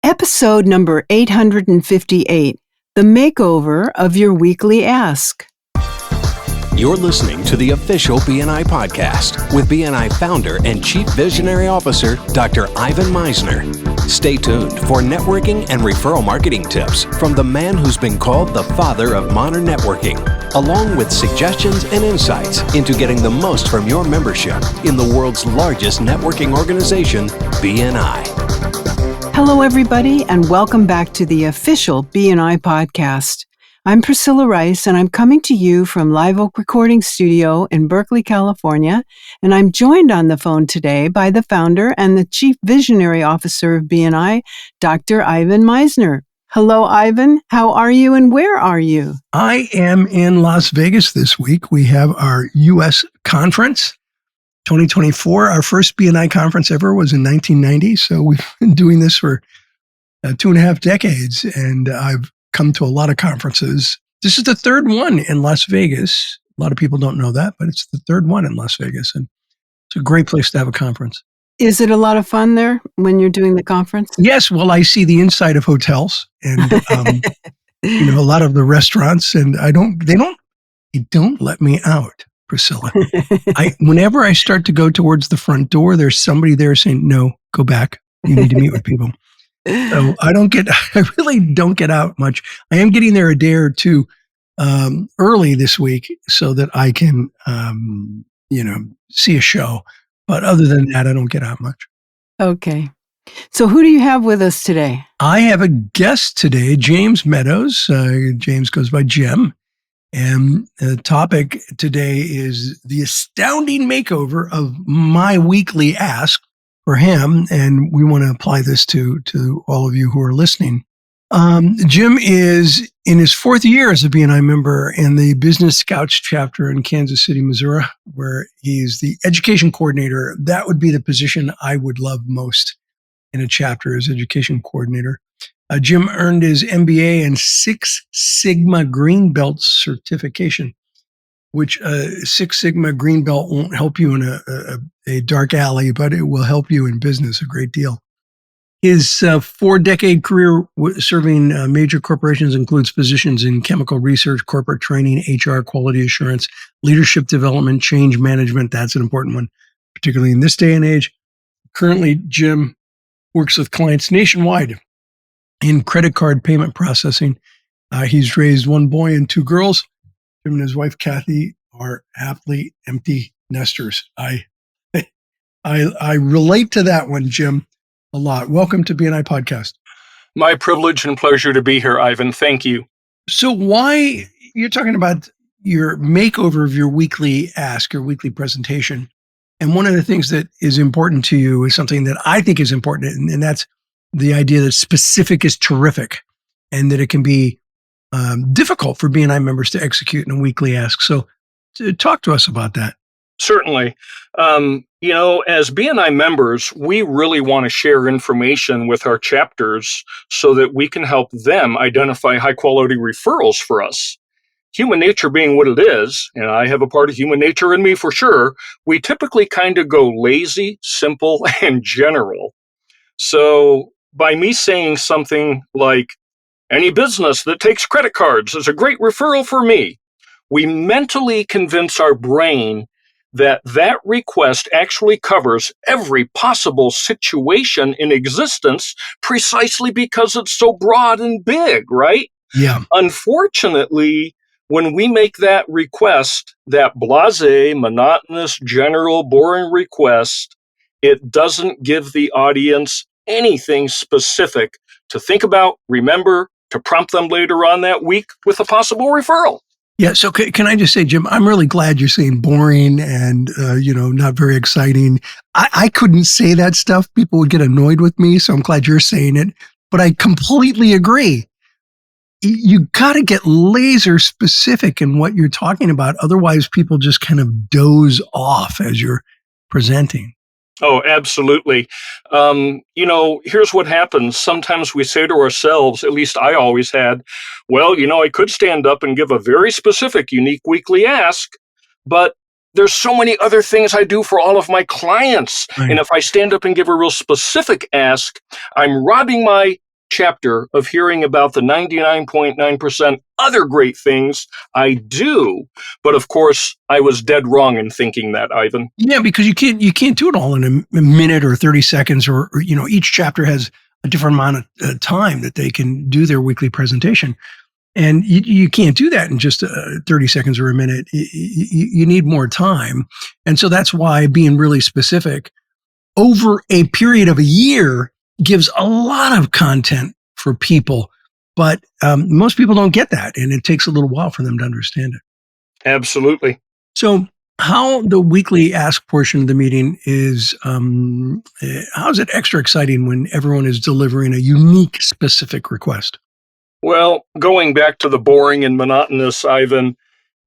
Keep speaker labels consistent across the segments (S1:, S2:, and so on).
S1: Episode number 858, The Makeover of Your Weekly Ask.
S2: You're listening to the official BNI podcast with BNI founder and Chief Visionary Officer, Dr. Ivan Misner. Stay tuned for networking and referral marketing tips from the man who's been called the father of modern networking, along with suggestions and insights into getting the most from your membership in the world's largest networking organization, BNI.
S1: Hello, everybody, and welcome back to the official BNI podcast. I'm Priscilla Rice, and I'm coming to you from Live Oak Recording Studio in Berkeley, California, and I'm joined on the phone today by the founder and the Chief Visionary Officer of BNI, Dr. Ivan Misner. Hello, Ivan. How are you, and where are you?
S3: I am in Las Vegas this week. We have our U.S. conference, 2024. Our first BNI conference ever was in 1990, so we've been doing this for 2.5 decades, and I've come to a lot of conferences. This is the third one in Las Vegas. A lot of people don't know that, but it's the third one in Las Vegas, and it's a great place to have a conference.
S1: Is it a lot of fun there when you're doing the conference?
S3: Yes, well, I see the inside of hotels and a lot of the restaurants, and they don't let me out, Priscilla. Whenever I start to go towards the front door, there's somebody there saying, "No, go back. You need to meet with people." So I really don't get out much. I am getting there a day or two early this week so that I can, see a show. But other than that, I don't get out much.
S1: Okay. So who do you have with us today?
S3: I have a guest today, James Meadows. James goes by Jim. And the topic today is the astounding makeover of my weekly ask for him, and we want to apply this to all of you who are listening. Jim is in his 4th year as a BNI member in the Business Scouts chapter in Kansas City, Missouri, where he's the education coordinator. That would be the position I would love most in a chapter as education coordinator. Jim earned his MBA and Six Sigma Green Belt certification, which Six Sigma Green Belt won't help you in a dark alley, but it will help you in business a great deal. His 4-decade career serving major corporations includes positions in chemical research, corporate training, HR, quality assurance, leadership development, change management. That's an important one, particularly in this day and age. Currently, Jim works with clients nationwide in credit card payment processing. He's raised 1 boy and 2 girls. Jim and his wife, Kathy, are happily empty nesters. I relate to that one, Jim, a lot. Welcome to BNI Podcast.
S4: My privilege and pleasure to be here, Ivan. Thank you.
S3: So why, you're talking about your makeover of your weekly ask, your weekly presentation. And one of the things that is important to you is something that I think is important, and that's the idea that specific is terrific and that it can be difficult for BNI members to execute in a weekly ask. So talk to us about that.
S4: Certainly. As BNI members, we really want to share information with our chapters so that we can help them identify high-quality referrals for us. Human nature being what it is, and I have a part of human nature in me for sure, we typically kind of go lazy, simple, and general. So by me saying something like, any business that takes credit cards is a great referral for me, we mentally convince our brain that request actually covers every possible situation in existence precisely because it's so broad and big, right?
S3: Yeah.
S4: Unfortunately, when we make that request, that blasé, monotonous, general, boring request, it doesn't give the audience anything specific to think about, remember, to prompt them later on that week with a possible referral.
S3: Yeah. So can I just say, Jim, I'm really glad you're saying boring and, not very exciting. I couldn't say that stuff. People would get annoyed with me. So I'm glad you're saying it. But I completely agree. You got to get laser specific in what you're talking about. Otherwise, people just kind of doze off as you're presenting.
S4: Oh, absolutely. Here's what happens. Sometimes we say to ourselves, at least I always had, well, I could stand up and give a very specific, unique weekly ask, but there's so many other things I do for all of my clients.
S3: Right.
S4: And if I stand up and give a real specific ask, I'm robbing my chapter of hearing about the 99.9% other great things I do. But of course, I was dead wrong in thinking that, Ivan.
S3: Yeah, because you can't do it all in a minute or 30 seconds, or each chapter has a different amount of time that they can do their weekly presentation. And you can't do that in just 30 seconds or a minute. You need more time. And so that's why being really specific over a period of a year gives a lot of content for people. But most people don't get that. And it takes a little while for them to understand it.
S4: Absolutely.
S3: So how the weekly ask portion of the meeting is, how is it extra exciting when everyone is delivering a unique, specific request?
S4: Well, going back to the boring and monotonous, Ivan,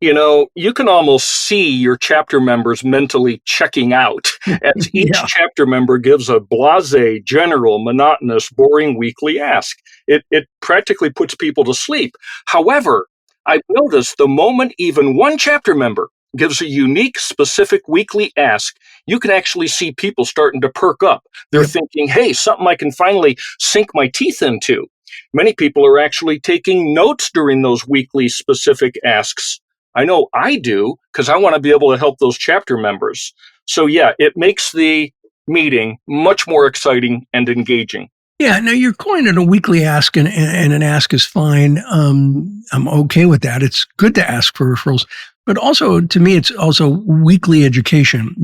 S4: you can almost see your chapter members mentally checking out as each
S3: Yeah.
S4: chapter member gives a blasé, general, monotonous, boring weekly ask. It practically puts people to sleep. However, I've noticed the moment even one chapter member gives a unique, specific weekly ask, you can actually see people starting to perk up. They're
S3: Yep.
S4: thinking, hey, something I can finally sink my teeth into. Many people are actually taking notes during those weekly specific asks. I know I do because I want to be able to help those chapter members. So, yeah, it makes the meeting much more exciting and engaging.
S3: Yeah. Now you're calling it a weekly ask, and an ask is fine. I'm okay with that. It's good to ask for referrals, but also to me, it's also weekly education.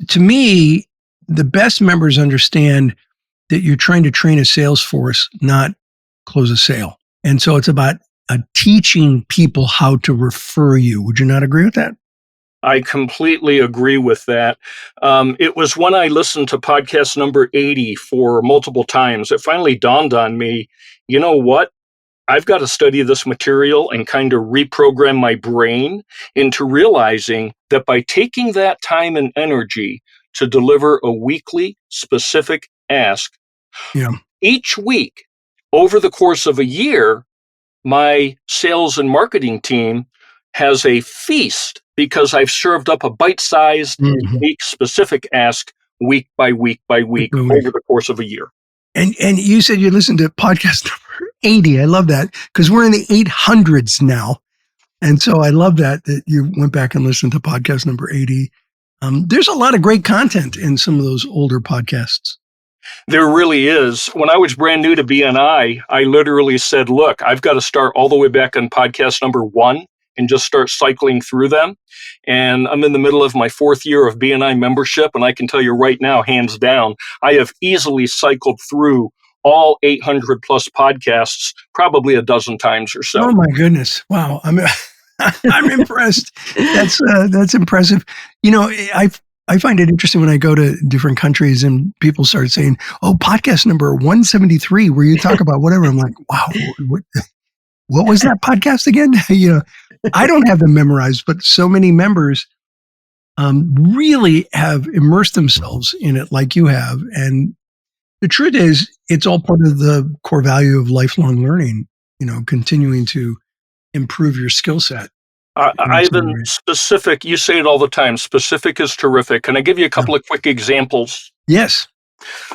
S3: To me, the best members understand that you're trying to train a sales force, not close a sale. And so it's about teaching people how to refer you. Would you not agree with that?
S4: I completely agree with that. It was when I listened to podcast number 80 for multiple times, it finally dawned on me, you know what? I've got to study this material and kind of reprogram my brain into realizing that by taking that time and energy to deliver a weekly specific ask,
S3: Yeah.
S4: each week over the course of a year, my sales and marketing team has a feast because I've served up a bite-sized and
S3: Mhm.
S4: unique specific ask week by week by
S3: Week
S4: week
S3: by week.
S4: over the course of a year.
S3: And you said you listened to podcast number 80. I love that because we're in the 800s now. And so I love that you went back and listened to podcast number 80. There's a lot of great content in some of those older podcasts.
S4: There really is. When I was brand new to BNI, I literally said, look, I've got to start all the way back on podcast number 1 and just start cycling through them. And I'm in the middle of my 4th year of BNI membership. And I can tell you right now, hands down, I have easily cycled through all 800 plus podcasts, probably a dozen times or so.
S3: Oh my goodness. Wow. I'm impressed. That's impressive. I find it interesting when I go to different countries and people start saying, "Oh, podcast number 173, where you talk about whatever." I'm like, "Wow, what was that podcast again?" I don't have them memorized, but so many members really have immersed themselves in it, like you have. And the truth is, it's all part of the core value of lifelong learning. Continuing to improve your skill set.
S4: Ivan, specific, you say it all the time, specific is terrific. Can I give you a couple of quick examples?
S3: Yes.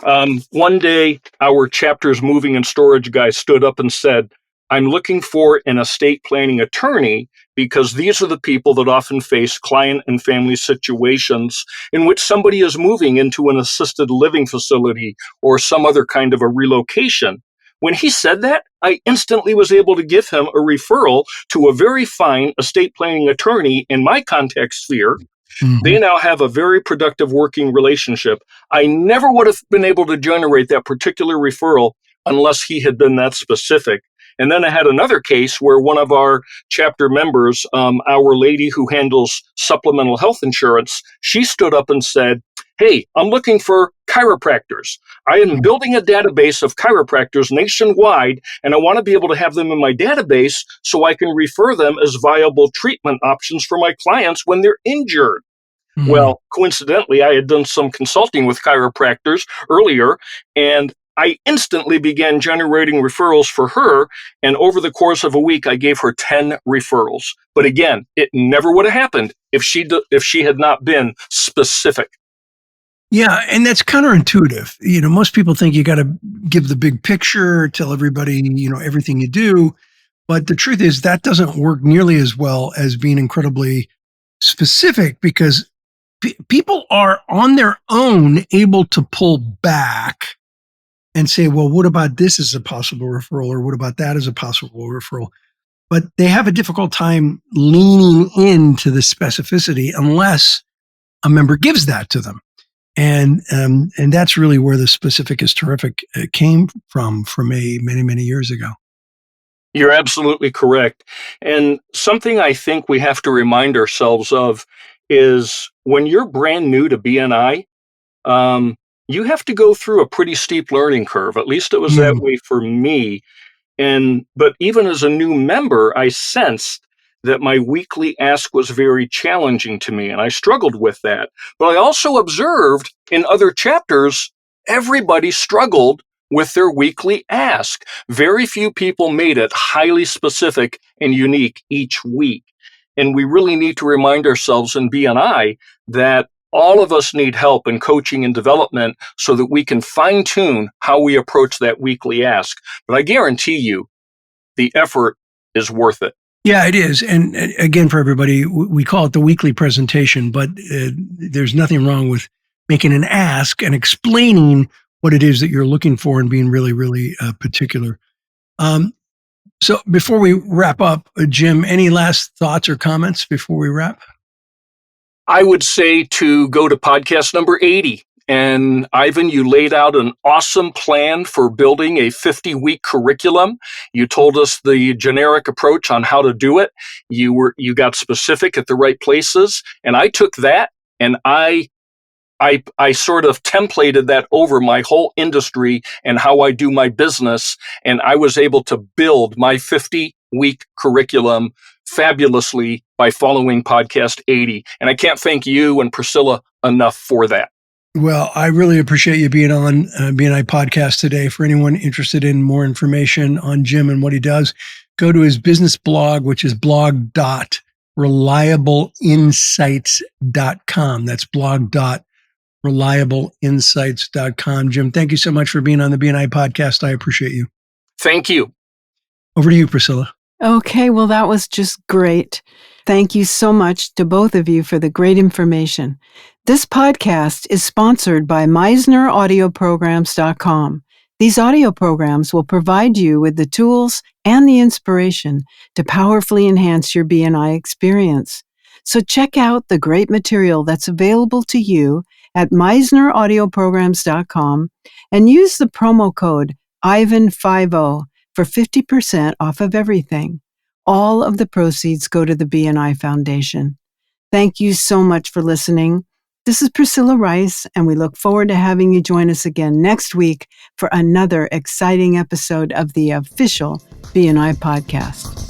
S4: One day, our chapter's moving and storage guy stood up and said, I'm looking for an estate planning attorney because these are the people that often face client and family situations in which somebody is moving into an assisted living facility or some other kind of a relocation. When he said that, I instantly was able to give him a referral to a very fine estate planning attorney in my contact sphere.
S3: Mm-hmm.
S4: They now have a very productive working relationship. I never would have been able to generate that particular referral unless he had been that specific. And then I had another case where one of our chapter members, our lady who handles supplemental health insurance, she stood up and said, hey, I'm looking for chiropractors. I am building a database of chiropractors nationwide, and I want to be able to have them in my database so I can refer them as viable treatment options for my clients when they're injured.
S3: Mm-hmm.
S4: Well, coincidentally, I had done some consulting with chiropractors earlier, and I instantly began generating referrals for her, and over the course of a week, I gave her 10 referrals. But again, it never would have happened if she had not been specific.
S3: Yeah, and that's counterintuitive. Most people think you got to give the big picture, tell everybody, everything you do. But the truth is that doesn't work nearly as well as being incredibly specific, because people are on their own able to pull back and say, well, what about this as a possible referral? Or what about that as a possible referral? But they have a difficult time leaning into the specificity unless a member gives that to them. And that's really where the specific is terrific came from for me many, many years ago.
S4: You're absolutely correct. And something I think we have to remind ourselves of is when you're brand new to BNI, you have to go through a pretty steep learning curve. At least it was that way for me. But even as a new member, I sensed that my weekly ask was very challenging to me, and I struggled with that. But I also observed in other chapters, everybody struggled with their weekly ask. Very few people made it highly specific and unique each week. And we really need to remind ourselves in BNI that all of us need help in coaching and development so that we can fine tune how we approach that weekly ask. But I guarantee you, the effort is worth it.
S3: Yeah, it is. And again, for everybody, we call it the weekly presentation, but there's nothing wrong with making an ask and explaining what it is that you're looking for and being really, really particular. So before we wrap up, Jim, any last thoughts or comments before we wrap?
S4: I would say to go to podcast number 80. And Ivan, you laid out an awesome plan for building a 50-week curriculum. You told us the generic approach on how to do it. You got specific at the right places. And I took that and I sort of templated that over my whole industry and how I do my business. And I was able to build my 50-week curriculum fabulously by following podcast 80. And I can't thank you and Priscilla enough for that.
S3: Well, I really appreciate you being on BNI Podcast today. For anyone interested in more information on Jim and what he does, go to his business blog, which is blog.reliableinsights.com. That's blog.reliableinsights.com. Jim, thank you so much for being on the BNI Podcast. I appreciate you.
S4: Thank you.
S3: Over to you, Priscilla.
S1: Okay, well, that was just great. Thank you so much to both of you for the great information. This podcast is sponsored by MeisnerAudioPrograms.com. These audio programs will provide you with the tools and the inspiration to powerfully enhance your BNI experience. So check out the great material that's available to you at MeisnerAudioPrograms.com and use the promo code IVAN50 for 50% off of everything. All of the proceeds go to the BNI Foundation. Thank you so much for listening. This is Priscilla Rice, and we look forward to having you join us again next week for another exciting episode of the official BNI Podcast.